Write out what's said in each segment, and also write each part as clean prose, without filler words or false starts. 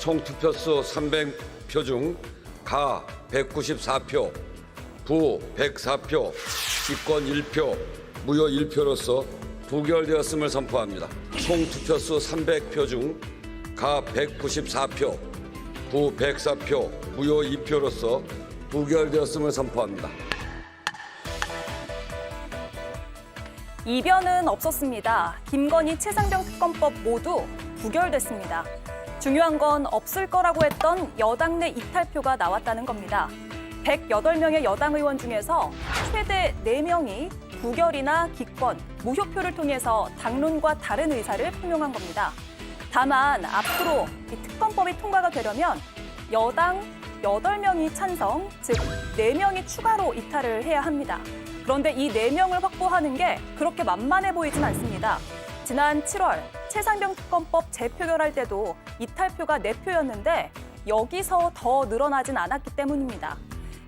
총 투표수 300표 중 가 194표, 부 104표, 기권 1표, 무효 1표로서 부결되었음을 선포합니다. 총 투표수 300표 중 가 194표, 부 104표, 무효 2표로서 부결되었음을 선포합니다. 이변은 없었습니다. 김건희, 최상병 특검법 모두 부결됐습니다. 중요한 건 없을 거라고 했던 여당 내 이탈표가 나왔다는 겁니다. 108명의 여당 의원 중에서 최대 4명이 부결이나 기권, 무효표를 통해서 당론과 다른 의사를 표명한 겁니다. 다만 앞으로 이 특검법이 통과가 되려면 여당 8명이 찬성, 즉 4명이 추가로 이탈을 해야 합니다. 그런데 이 4명을 확보하는 게 그렇게 만만해 보이진 않습니다. 지난 7월 최상병 특검법 재표결할 때도 이탈표가 4표였는데 여기서 더 늘어나진 않았기 때문입니다.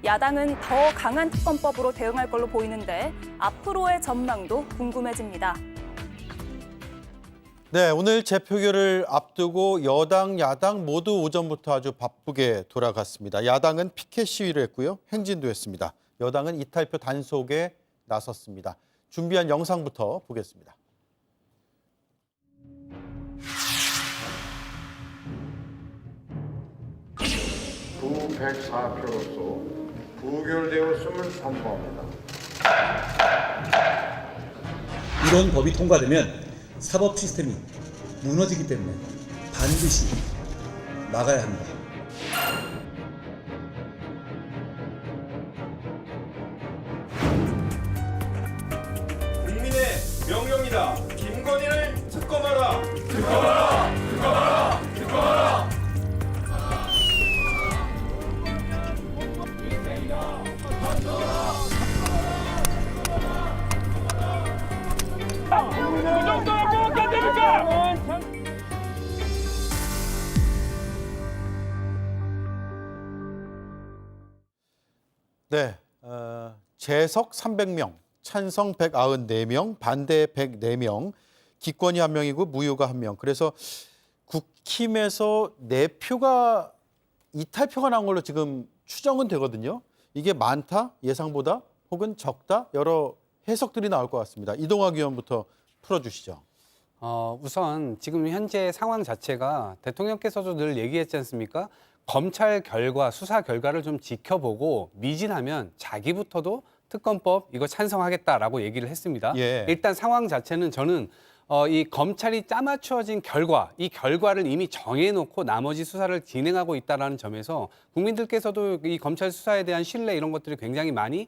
야당은 더 강한 특검법으로 대응할 걸로 보이는데 앞으로의 전망도 궁금해집니다. 네, 오늘 재표결을 앞두고 여당, 야당 모두 오전부터 아주 바쁘게 돌아갔습니다. 야당은 피켓 시위를 했고요. 행진도 했습니다. 여당은 이탈표 단속에 나섰습니다. 준비한 영상부터 보겠습니다. 부 104표로서 부결되었음을 선포합니다. 이런 법이 통과되면 사법 시스템이 무너지기 때문에 반드시 막아야 합니다. 국민의 명령이다. 김건희를 특검하라. 특검하라. 특검하라. 특검하라. 그 정도는 뭐가 안 됩니까? 네, 재석 300명, 찬성 194명, 반대 104명, 기권이 1명이고 무효가 1명. 그래서 국힘에서 4표가 이탈표가 나온 걸로 지금 추정은 되거든요. 이게 많다, 예상보다, 혹은 적다, 여러 해석들이 나올 것 같습니다. 이동학 의원부터 풀어주시죠. 우선 지금 현재 상황 자체가 대통령께서도 늘 얘기했지 않습니까? 검찰 결과, 수사 결과를 좀 지켜보고 미진하면 자기부터도 특검법 이거 찬성하겠다라고 얘기를 했습니다. 예. 일단 상황 자체는 저는 이 검찰이 짜맞추어진 결과, 이 결과를 이미 정해놓고 나머지 수사를 진행하고 있다는 점에서 국민들께서도 이 검찰 수사에 대한 신뢰 이런 것들이 굉장히 많이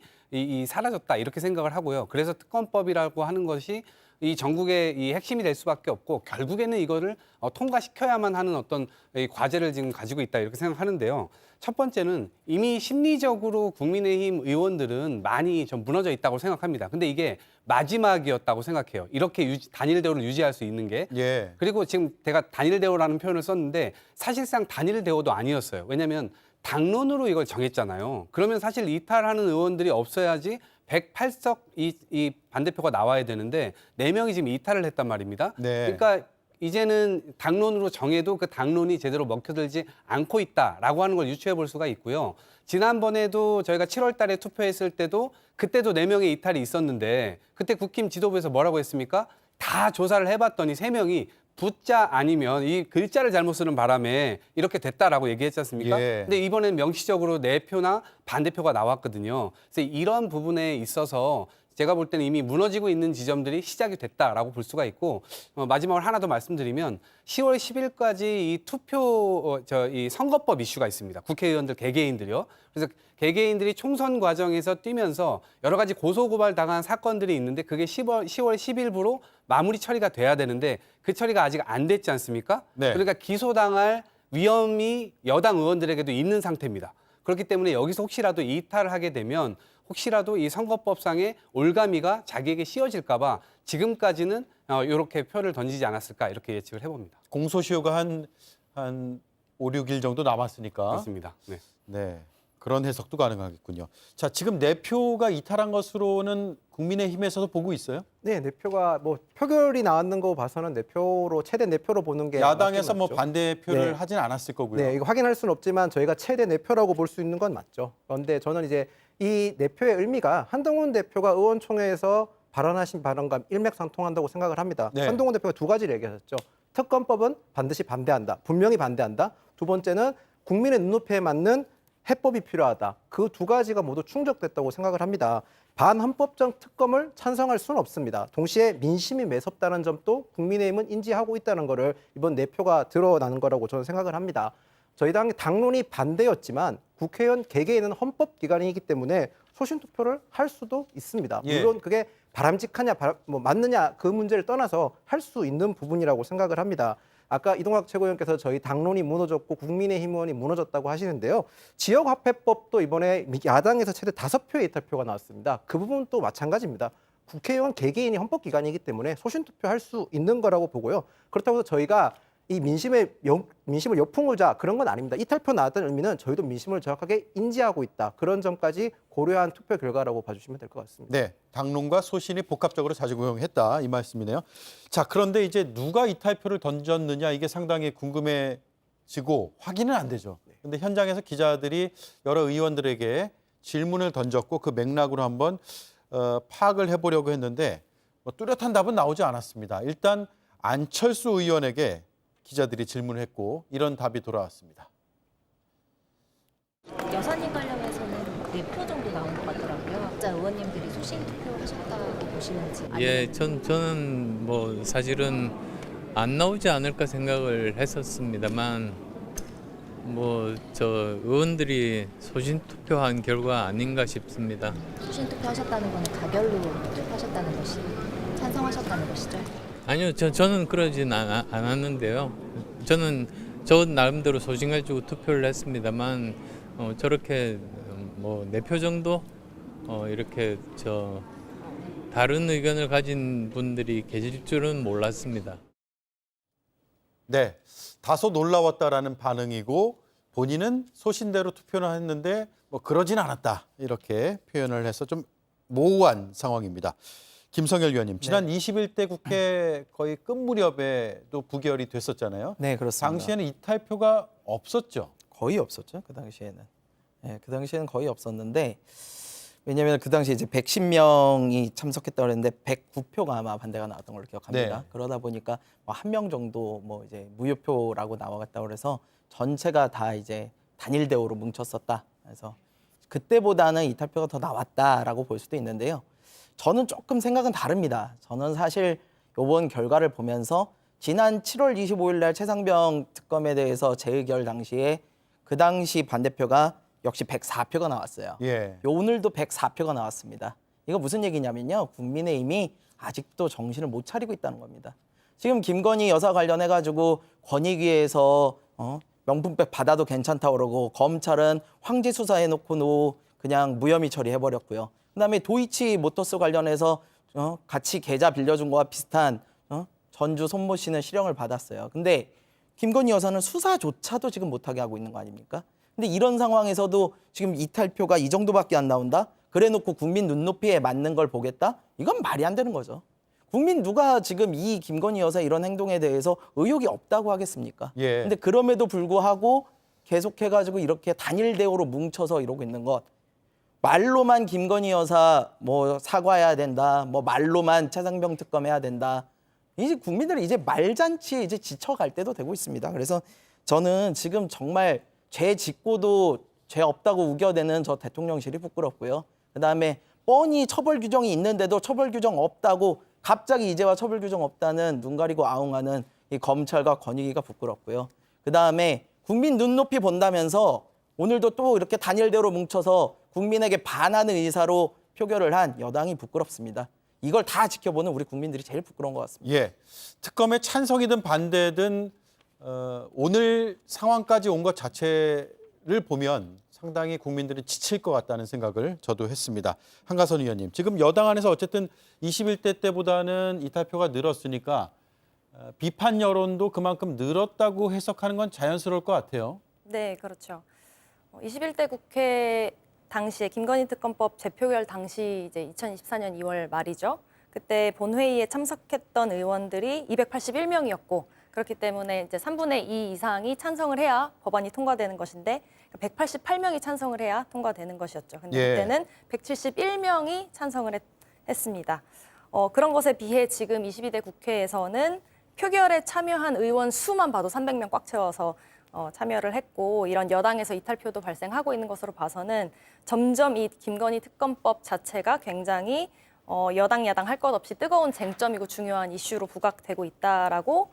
사라졌다 이렇게 생각을 하고요. 그래서 특검법이라고 하는 것이 이 전국의 이 핵심이 될 수밖에 없고 결국에는 이거를 통과시켜야만 하는 어떤 이 과제를 지금 가지고 있다 이렇게 생각하는데요. 첫 번째는 이미 심리적으로 국민의힘 의원들은 많이 좀 무너져 있다고 생각합니다. 근데 이게 마지막이었다고 생각해요. 이렇게 단일 대우를 유지할 수 있는 게. 예. 그리고 지금 제가 단일 대우라는 표현을 썼는데 사실상 단일 대우도 아니었어요. 왜냐하면 당론으로 이걸 정했잖아요. 그러면 사실 이탈하는 의원들이 없어야지 108석 이 반대표가 나와야 되는데 4명이 지금 이탈을 했단 말입니다. 네. 그러니까 이제는 당론으로 정해도 그 당론이 제대로 먹혀들지 않고 있다라고 하는 걸 유추해 볼 수가 있고요. 지난번에도 저희가 7월 달에 투표했을 때도 그때도 4명의 이탈이 있었는데 그때 국힘 지도부에서 뭐라고 했습니까? 다 조사를 해봤더니 3명이 부자 아니면 이 글자를 잘못 쓰는 바람에 이렇게 됐다라고 얘기했지 않습니까? 예. 근데 이번엔 명시적으로 4표나 반대표가 나왔거든요. 그래서 이런 부분에 있어서 제가 볼 때는 이미 무너지고 있는 지점들이 시작이 됐다라고 볼 수가 있고 마지막으로 하나 더 말씀드리면 10월 10일까지 이 투표 이 선거법 이슈가 있습니다. 국회의원들 개개인들이요. 그래서 개개인들이 총선 과정에서 뛰면서 여러 가지 고소고발 당한 사건들이 있는데 그게 10월 10일부로 마무리 처리가 돼야 되는데 그 처리가 아직 안 됐지 않습니까? 네. 그러니까 기소당할 위험이 여당 의원들에게도 있는 상태입니다. 그렇기 때문에 여기서 혹시라도 이탈을 하게 되면 혹시라도 이 선거법상의 올가미가 자기에게 씌워질까 봐 지금까지는 이렇게 표를 던지지 않았을까 이렇게 예측을 해봅니다. 공소시효가 한 5, 6일 정도 남았으니까. 그렇습니다. 네. 네. 그런 해석도 가능하겠군요. 자, 지금 내표가 이탈한 것으로는 국민의힘에서도 보고 있어요? 네, 내표가 뭐 표결이 나왔는 거 봐서는 내표로 최대 내표로 보는 게 야당에서 맞긴 뭐 맞죠. 반대표를 네. 하진 않았을 거고요. 네, 이거 확인할 수는 없지만 저희가 최대 내표라고 볼 수 있는 건 맞죠. 그런데 저는 이제 이 내표의 의미가 한동훈 대표가 의원총회에서 발언하신 발언과 일맥상통한다고 생각을 합니다. 네. 한동훈 대표가 두 가지를 얘기하셨죠. 특검법은 반드시 반대한다. 분명히 반대한다. 두 번째는 국민의 눈높이에 맞는 해법이 필요하다. 그 두 가지가 모두 충족됐다고 생각을 합니다. 반헌법적 특검을 찬성할 수는 없습니다. 동시에 민심이 매섭다는 점도 국민의힘은 인지하고 있다는 것을 이번 내표가 드러나는 거라고 저는 생각을 합니다. 저희 당 당론이 반대였지만 국회의원 개개인은 헌법기관이기 때문에 소신투표를 할 수도 있습니다. 예. 물론 그게 바람직하냐, 뭐 맞느냐 그 문제를 떠나서 할 수 있는 부분이라고 생각을 합니다. 아까 이동학 최고위원께서 저희 당론이 무너졌고 국민의힘 의원이 무너졌다고 하시는데요. 지역화폐법도 이번에 야당에서 최대 5표의 이탈표가 나왔습니다. 그 부분도 마찬가지입니다. 국회의원 개개인이 헌법기관이기 때문에 소신투표할 수 있는 거라고 보고요. 그렇다고 해서 저희가 이 민심을 역풍을자 그런 건 아닙니다. 이탈표 나왔다는 의미는 저희도 민심을 정확하게 인지하고 있다. 그런 점까지 고려한 투표 결과라고 봐주시면 될 것 같습니다. 네, 당론과 소신이 복합적으로 작용했다 이 말씀이네요. 자, 그런데 이제 누가 이탈표를 던졌느냐 이게 상당히 궁금해지고 확인은 안 되죠. 그런데 현장에서 기자들이 여러 의원들에게 질문을 던졌고 그 맥락으로 한번 파악을 해보려고 했는데 뭐 뚜렷한 답은 나오지 않았습니다. 일단 안철수 의원에게 기자들이 질문을 했고 이런 답이 돌아왔습니다. 여사님 관련해서는 4표 정도 나온 것 같더라고요. 각자 의원님들이 소신 투표하셨다고 보시는지. 예, 저는 뭐 사실은 안 나오지 않을까 생각을 했었습니다만 뭐 저 의원들이 소신 투표한 결과 아닌가 싶습니다. 소신 투표하셨다는 건 가결로 투표하셨다는 것이 찬성하셨다는 것이죠. 아니요, 저는 그러진 않았는데요. 저는 저 나름대로 소신을 주고 투표를 했습니다만 저렇게 뭐 4표 정도 이렇게 다른 의견을 가진 분들이 계실 줄은 몰랐습니다. 네, 다소 놀라웠다라는 반응이고 본인은 소신대로 투표를 했는데 뭐 그러진 않았다 이렇게 표현을 해서 좀 모호한 상황입니다. 김성열 위원님, 지난 21대 국회 거의 끝 무렵에도 부결이 됐었잖아요. 네, 그렇습니다. 당시에는 이탈표가 없었죠. 거의 없었죠. 그 당시에는. 네, 그 당시에는 거의 없었는데 왜냐하면 그 당시에 이제 110명이 참석했다고 그랬는데 109표가 아마 반대가 나왔던 걸로 기억합니다. 네. 그러다 보니까 뭐 1명 정도 뭐 이제 무효표라고 나왔다고 그래서 전체가 다 이제 단일 대우로 뭉쳤었다. 그래서 그때보다는 이탈표가 더 나왔다라고 볼 수도 있는데요. 저는 조금 생각은 다릅니다. 저는 사실 이번 결과를 보면서 지난 7월 25일 날 최상병 특검에 대해서 재의결 당시에 그 당시 반대표가 역시 104표가 나왔어요. 예. 오늘도 104표가 나왔습니다. 이거 무슨 얘기냐면요. 국민의힘이 아직도 정신을 못 차리고 있다는 겁니다. 지금 김건희 여사 관련해가지고 권익위에서 명품백 받아도 괜찮다고 그러고 검찰은 황제 수사해놓고 그냥 무혐의 처리해버렸고요. 그다음에 도이치 모터스 관련해서 같이 계좌 빌려준 거와 비슷한 전주 손모 씨는 실형을 받았어요. 근데 김건희 여사는 수사조차도 지금 못하게 하고 있는 거 아닙니까? 근데 이런 상황에서도 지금 이탈표가 이 정도밖에 안 나온다? 그래놓고 국민 눈높이에 맞는 걸 보겠다? 이건 말이 안 되는 거죠. 국민 누가 지금 이 김건희 여사 이런 행동에 대해서 의혹이 없다고 하겠습니까? 예. 근데 그럼에도 불구하고 계속해가지고 이렇게 단일 대우로 뭉쳐서 이러고 있는 것. 말로만 김건희 여사 뭐 사과해야 된다. 뭐 말로만 최상병 특검해야 된다. 이제 국민들이 이제 말잔치에 이제 지쳐갈 때도 되고 있습니다. 그래서 저는 지금 정말 죄 짓고도 죄 없다고 우겨대는 저 대통령실이 부끄럽고요. 그다음에 뻔히 처벌 규정이 있는데도 처벌 규정 없다고 갑자기 이제와 처벌 규정 없다는 눈 가리고 아웅하는 이 검찰과 권익위가 부끄럽고요. 그다음에 국민 눈높이 본다면서 오늘도 또 이렇게 단일대로 뭉쳐서 국민에게 반하는 의사로 표결을 한 여당이 부끄럽습니다. 이걸 다 지켜보는 우리 국민들이 제일 부끄러운 것 같습니다. 예, 특검에 찬성이든 반대든 오늘 상황까지 온 것 자체를 보면 상당히 국민들은 지칠 것 같다는 생각을 저도 했습니다. 한가선 의원님, 지금 여당 안에서 어쨌든 21대 때보다는 이탈표가 늘었으니까 비판 여론도 그만큼 늘었다고 해석하는 건 자연스러울 것 같아요. 네, 그렇죠. 21대 국회 당시에 김건희 특검법 재표결 당시 이제 2024년 2월 말이죠. 그때 본회의에 참석했던 의원들이 281명이었고 그렇기 때문에 이제 3분의 2 이상이 찬성을 해야 법안이 통과되는 것인데 188명이 찬성을 해야 통과되는 것이었죠. 근데 예. 그때는 171명이 찬성을 했습니다. 그런 것에 비해 지금 22대 국회에서는 표결에 참여한 의원 수만 봐도 300명 꽉 채워서 참여를 했고 이런 여당에서 이탈표도 발생하고 있는 것으로 봐서는 점점 이 김건희 특검법 자체가 굉장히 여당 야당 할 것 없이 뜨거운 쟁점이고 중요한 이슈로 부각되고 있다라고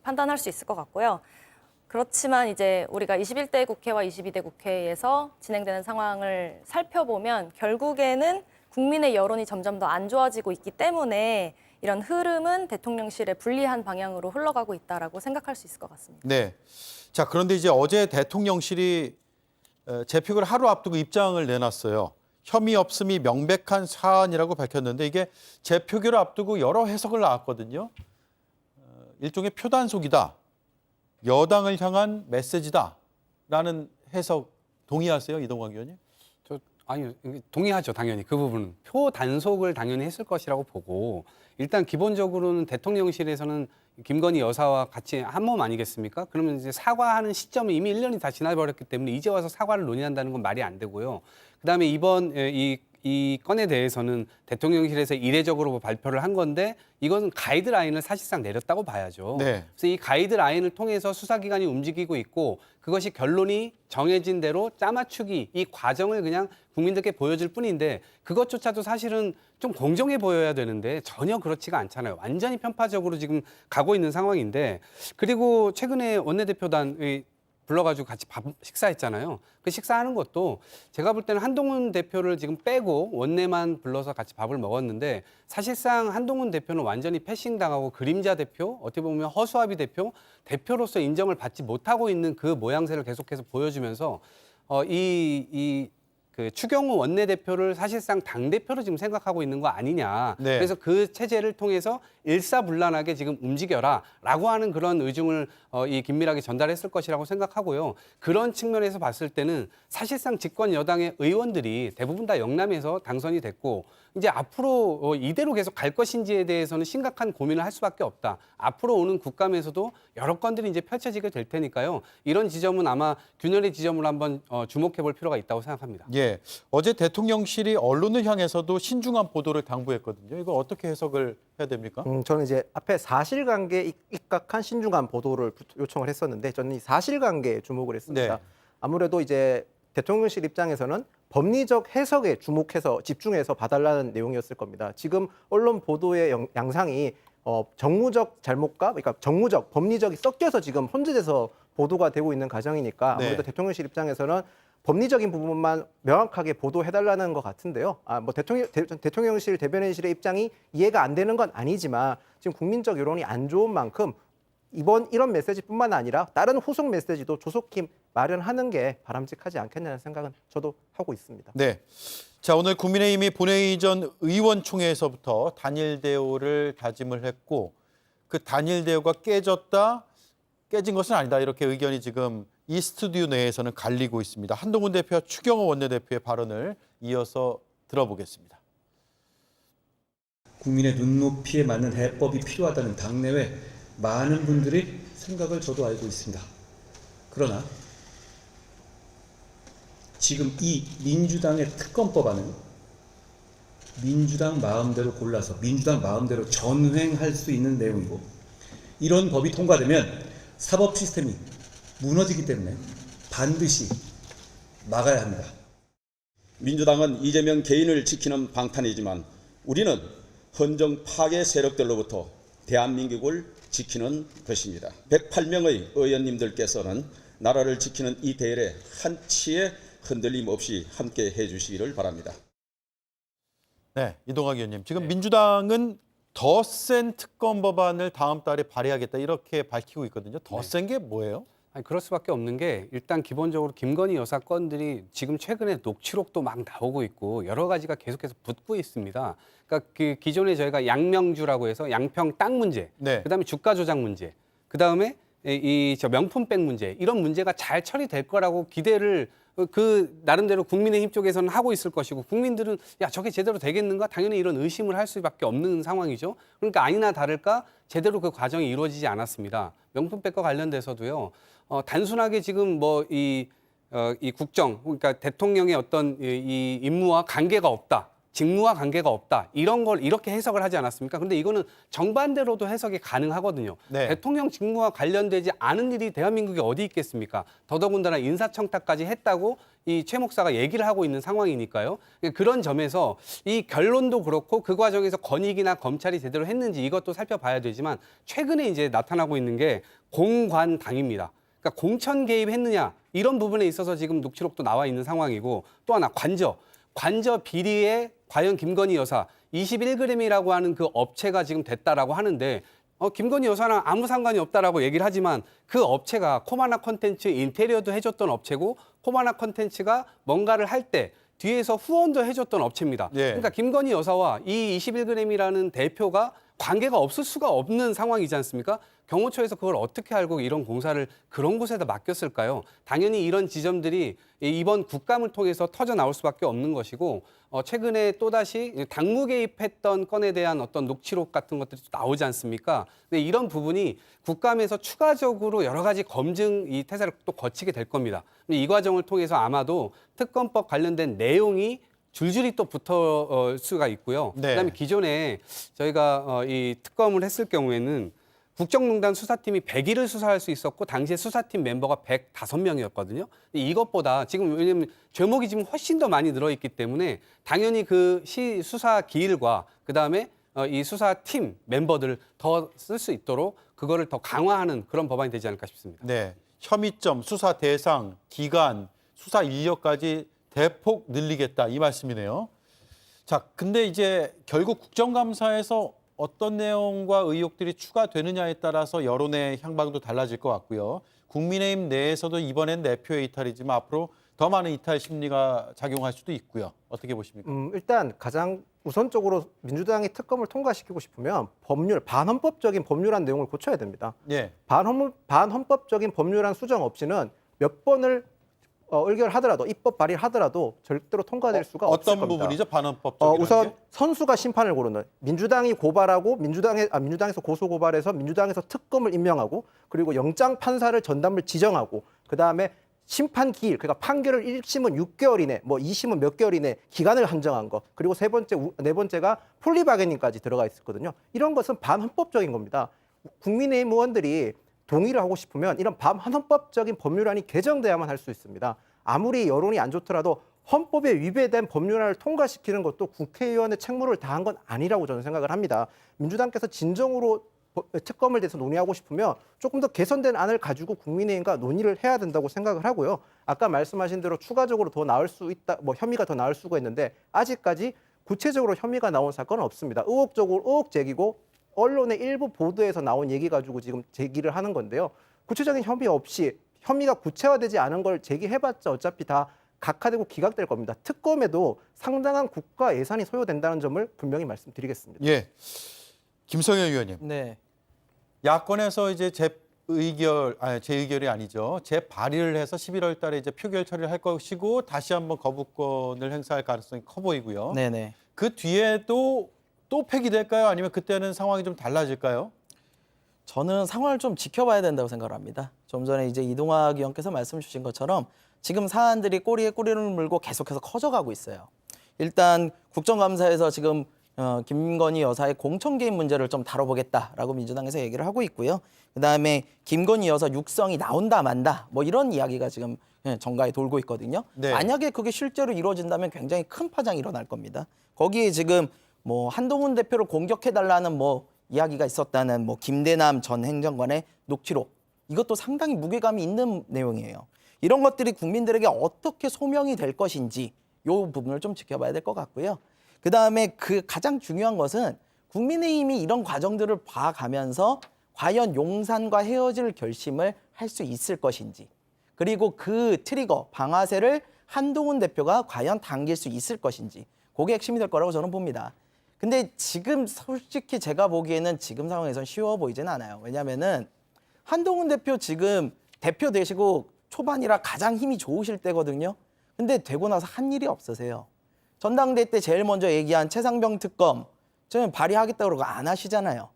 판단할 수 있을 것 같고요. 그렇지만 이제 우리가 21대 국회와 22대 국회에서 진행되는 상황을 살펴보면 결국에는 국민의 여론이 점점 더 안 좋아지고 있기 때문에 이런 흐름은 대통령실에 불리한 방향으로 흘러가고 있다라고 생각할 수 있을 것 같습니다. 네. 자, 그런데 이제 어제 대통령실이 재표결 하루 앞두고 입장을 내놨어요. 혐의 없음이 명백한 사안이라고 밝혔는데 이게 재표결을 앞두고 여러 해석을 나왔거든요. 일종의 표단속이다. 여당을 향한 메시지다라는 해석 동의하세요, 이동관 의원님? 아니요, 동의하죠, 당연히. 그 부분은. 표 단속을 당연히 했을 것이라고 보고 일단 기본적으로는 대통령실에서는 김건희 여사와 같이 한 몸 아니겠습니까? 그러면 이제 사과하는 시점이 이미 1년이 다 지나버렸기 때문에 이제 와서 사과를 논의한다는 건 말이 안 되고요. 그다음에 이번 이 건에 대해서는 대통령실에서 이례적으로 발표를 한 건데 이건 가이드라인을 사실상 내렸다고 봐야죠. 네. 그래서 이 가이드라인을 통해서 수사기관이 움직이고 있고 그것이 결론이 정해진 대로 짜맞추기 이 과정을 그냥 국민들께 보여줄 뿐인데 그것조차도 사실은 좀 공정해 보여야 되는데 전혀 그렇지가 않잖아요. 완전히 편파적으로 지금 가고 있는 상황인데 그리고 최근에 원내대표단 불러가지고 같이 밥 식사했잖아요. 그 식사하는 것도 제가 볼 때는 한동훈 대표를 지금 빼고 원내만 불러서 같이 밥을 먹었는데 사실상 한동훈 대표는 완전히 패싱당하고 그림자 대표, 어떻게 보면 허수아비 대표로서 인정을 받지 못하고 있는 그 모양새를 계속해서 보여주면서 그 추경호 원내대표를 사실상 당대표로 지금 생각하고 있는 거 아니냐. 네. 그래서 그 체제를 통해서 일사불란하게 지금 움직여라 라고 하는 그런 의중을 이 긴밀하게 전달했을 것이라고 생각하고요. 그런 측면에서 봤을 때는 사실상 집권 여당의 의원들이 대부분 다 영남에서 당선이 됐고 이제 앞으로 이대로 계속 갈 것인지에 대해서는 심각한 고민을 할 수밖에 없다. 앞으로 오는 국감에서도 여러 건들이 이제 펼쳐지게 될 테니까요. 이런 지점은 아마 균열의 지점으로 한번 주목해 볼 필요가 있다고 생각합니다. 예. 어제 대통령실이 언론을 향해서도 신중한 보도를 당부했거든요. 이거 어떻게 해석을 해야 됩니까? 저는 이제 앞에 사실관계에 입각한 신중한 보도를 요청을 했었는데 저는 이 사실관계에 주목을 했습니다. 네. 아무래도 이제 대통령실 입장에서는 법리적 해석에 주목해서 집중해서 봐달라는 내용이었을 겁니다. 지금 언론 보도의 양상이 정무적 잘못과 그러니까 정무적, 법리적이 섞여서 지금 혼재돼서 보도가 되고 있는 과정이니까 아무래도 네. 대통령실 입장에서는 법리적인 부분만 명확하게 보도해달라는 것 같은데요. 뭐 대통령실 대변인실의 입장이 이해가 안 되는 건 아니지만 지금 국민적 여론이 안 좋은 만큼 이런 메시지뿐만 아니라 다른 후속 메시지도 조속히 마련하는 게 바람직하지 않겠냐는 생각은 저도 하고 있습니다. 네. 자, 오늘 국민의힘이 본회의 전 의원총회에서부터 단일 대우를 다짐을 했고 그 단일 대우가 깨진 것은 아니다. 이렇게 의견이 지금 이 스튜디오 내에서는 갈리고 있습니다. 한동훈 대표와 추경호 원내대표의 발언을 이어서 들어보겠습니다. 국민의 눈높이에 맞는 해법이 필요하다는 당내외 많은 분들이 생각을 저도 알고 있습니다. 그러나 지금 이 민주당의 특검법안은 민주당 마음대로 골라서 민주당 마음대로 전횡할 수 있는 내용이고 이런 법이 통과되면 사법 시스템이 무너지기 때문에 반드시 막아야 합니다. 민주당은 이재명 개인을 지키는 방탄이지만 우리는 헌정 파괴 세력들로부터 대한민국을 지키는 것입니다. 108명의 의원님들께서는 나라를 지키는 이 대열에 한치의 흔들림 없이 함께 해주시기를 바랍니다. 네, 이동학 의원님. 지금 민주당은 더 센 특검 법안을 다음 달에 발의하겠다 이렇게 밝히고 있거든요. 더 센 게 뭐예요? 아니, 그럴 수밖에 없는 게 일단 기본적으로 김건희 여사 건들이 지금 최근에 녹취록도 막 나오고 있고 여러 가지가 계속해서 붙고 있습니다. 그러니까 그 기존에 저희가 양명주라고 해서 양평 땅 문제, 네. 그다음에 주가 조작 문제, 그다음에 저 명품백 문제 이런 문제가 잘 처리될 거라고 기대를 그 나름대로 국민의힘 쪽에서는 하고 있을 것이고 국민들은 야 저게 제대로 되겠는가 당연히 이런 의심을 할 수밖에 없는 상황이죠. 그러니까 아니나 다를까 제대로 그 과정이 이루어지지 않았습니다. 명품백과 관련돼서도요. 단순하게 지금 뭐 이 국정 그러니까 대통령의 어떤 이 임무와 관계가 없다. 직무와 관계가 없다. 이런 걸 이렇게 해석을 하지 않았습니까? 근데 이거는 정반대로도 해석이 가능하거든요. 네. 대통령 직무와 관련되지 않은 일이 대한민국에 어디 있겠습니까? 더더군다나 인사청탁까지 했다고 이 최 목사가 얘기를 하고 있는 상황이니까요. 그런 점에서 이 결론도 그렇고 그 과정에서 권익이나 검찰이 제대로 했는지 이것도 살펴봐야 되지만 최근에 이제 나타나고 있는 게 공관당입니다. 그러니까 공천 개입했느냐 이런 부분에 있어서 지금 녹취록도 나와 있는 상황이고 또 하나 관저 비리에 과연 김건희 여사 21g이라고 하는 그 업체가 지금 됐다라고 하는데 김건희 여사랑 아무 상관이 없다라고 얘기를 하지만 그 업체가 코바나 컨텐츠 인테리어도 해줬던 업체고 코바나 컨텐츠가 뭔가를 할 때 뒤에서 후원도 해줬던 업체입니다. 예. 그러니까 김건희 여사와 이 21g이라는 대표가 관계가 없을 수가 없는 상황이지 않습니까? 경호처에서 그걸 어떻게 알고 이런 공사를 그런 곳에다 맡겼을까요? 당연히 이런 지점들이 이번 국감을 통해서 터져 나올 수밖에 없는 것이고 최근에 또다시 당무 개입했던 건에 대한 어떤 녹취록 같은 것들이 나오지 않습니까? 근데 이런 부분이 국감에서 추가적으로 여러 가지 검증 이 태세를 또 거치게 될 겁니다. 이 과정을 통해서 아마도 특검법 관련된 내용이 줄줄이 또 붙을 수가 있고요. 네. 그다음에 기존에 저희가 이 특검을 했을 경우에는 국정농단 수사팀이 100일을 수사할 수 있었고 당시에 수사팀 멤버가 105명이었거든요. 이것보다 지금 왜냐하면 죄목이 지금 훨씬 더 많이 늘어있기 때문에 당연히 그 수사 기일과 그다음에 이 수사팀 멤버들을 더 쓸 수 있도록 그거를 더 강화하는 그런 법안이 되지 않을까 싶습니다. 네. 혐의점, 수사 대상, 기간, 수사 인력까지 대폭 늘리겠다 이 말씀이네요. 자, 근데 이제 결국 국정감사에서 어떤 내용과 의혹들이 추가되느냐에 따라서 여론의 향방도 달라질 것 같고요. 국민의힘 내에서도 이번엔 내표의 이탈이지만 앞으로 더 많은 이탈 심리가 작용할 수도 있고요. 어떻게 보십니까? 일단 가장 우선적으로 민주당이 특검을 통과시키고 싶으면 법률, 반헌법적인 법률안 내용을 고쳐야 됩니다. 예. 반헌법적인 법률안 수정 없이는 몇 번을 의결하더라도 입법 발의를 하더라도 절대로 통과될 수가 없을 겁니다. 어떤 부분이죠? 반헌법적인 우선 선수가 심판을 고르는 민주당이 고발하고 민주당에서 고소 고발해서 민주당에서 특검을 임명하고 그리고 영장 판사를 전담을 지정하고 그다음에 심판 기일 그러니까 판결을 1심은 6개월 이내 뭐 2심은 몇 개월 이내 기간을 한정한 거 그리고 네 번째가 폴리바게닝까지 들어가 있었거든요. 이런 것은 반헌법적인 겁니다. 국민의힘 의원들이 동의를 하고 싶으면 이런 반헌법적인 법률안이 개정돼야만 할 수 있습니다. 아무리 여론이 안 좋더라도 헌법에 위배된 법률안을 통과시키는 것도 국회의원의 책무를 다한 건 아니라고 저는 생각을 합니다. 민주당께서 진정으로 특검을 대해서 논의하고 싶으면 조금 더 개선된 안을 가지고 국민의힘과 논의를 해야 된다고 생각을 하고요. 아까 말씀하신 대로 추가적으로 더 나올 수 있다, 뭐 혐의가 더 나올 수가 있는데 아직까지 구체적으로 혐의가 나온 사건은 없습니다. 의혹 제기고 언론의 일부 보도에서 나온 얘기 가지고 지금 제기를 하는 건데요. 구체적인 혐의 없이 혐의가 구체화되지 않은 걸 제기해봤자 어차피 다 각하되고 기각될 겁니다. 특검에도 상당한 국가 예산이 소요된다는 점을 분명히 말씀드리겠습니다. 예. 김성현 의원님. 네. 야권에서 이제 재의결이 아니죠. 재발의를 해서 11월 달에 이제 표결 처리를 할 것이고 다시 한번 거부권을 행사할 가능성이 커 보이고요. 네네. 그 뒤에도 또 폐기될까요? 아니면 그때는 상황이 좀 달라질까요? 저는 상황을 좀 지켜봐야 된다고 생각을 합니다. 좀 전에 이제 이동학 의원께서 말씀 주신 것처럼 지금 사안들이 꼬리에 꼬리를 물고 계속해서 커져가고 있어요. 일단 국정감사에서 지금 김건희 여사의 공천 개입 문제를 좀 다뤄보겠다라고 민주당에서 얘기를 하고 있고요. 그다음에 김건희 여사 육성이 나온다 만다 뭐 이런 이야기가 지금 정가에 돌고 있거든요. 네. 만약에 그게 실제로 이루어진다면 굉장히 큰 파장이 일어날 겁니다. 거기에 지금 뭐 한동훈 대표를 공격해달라는 뭐 이야기가 있었다는 뭐 김대남 전 행정관의 녹취록 이것도 상당히 무게감이 있는 내용이에요. 이런 것들이 국민들에게 어떻게 소명이 될 것인지 이 부분을 좀 지켜봐야 될 것 같고요. 그다음에 그 가장 중요한 것은 국민의힘이 이런 과정들을 봐가면서 과연 용산과 헤어질 결심을 할 수 있을 것인지 그리고 그 트리거 방아쇠를 한동훈 대표가 과연 당길 수 있을 것인지 그게 핵심이 될 거라고 저는 봅니다. 근데 지금 솔직히 제가 보기에는 지금 상황에선 쉬워 보이진 않아요. 왜냐하면은 한동훈 대표 지금 대표 되시고 초반이라 가장 힘이 좋으실 때거든요. 근데 되고 나서 한 일이 없으세요. 전당대회 때 제일 먼저 얘기한 최상병 특검 저는 발의하겠다고 그러고 안 하시잖아요.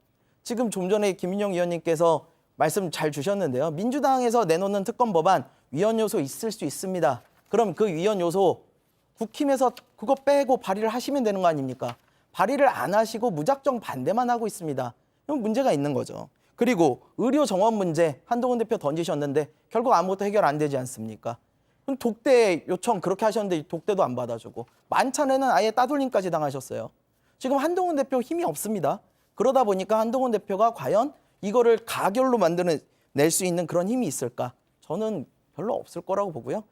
지금 좀 전에 김인영 의원님께서 말씀 잘 주셨는데요. 민주당에서 내놓는 특검 법안 위헌 요소 있을 수 있습니다. 그럼 그 위헌 요소 국힘에서 그거 빼고 발의를 하시면 되는 거 아닙니까? 발의를 안 하시고 무작정 반대만 하고 있습니다. 그럼 문제가 있는 거죠. 그리고 의료 정원 문제 한동훈 대표 던지셨는데 결국 아무것도 해결 안 되지 않습니까? 그럼 독대 요청 그렇게 하셨는데 독대도 안 받아주고 만찬에는 아예 따돌림까지 당하셨어요. 지금 한동훈 대표 힘이 없습니다. 그러다 보니까 한동훈 대표가 과연 이거를 가결로 낼 수 있는 그런 힘이 있을까? 저는 별로 없을 거라고 보고요.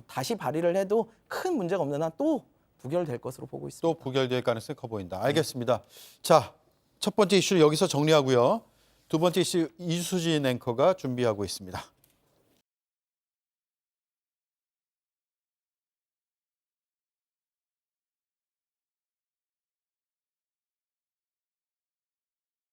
다시 발의를 해도 큰 문제가 없는 한 또 부결될 것으로 보고 있습니다. 또 부결될 가능성이 커 보인다. 알겠습니다. 자, 첫 번째 이슈를 여기서 정리하고요. 두 번째 이슈 이수진 앵커가 준비하고 있습니다.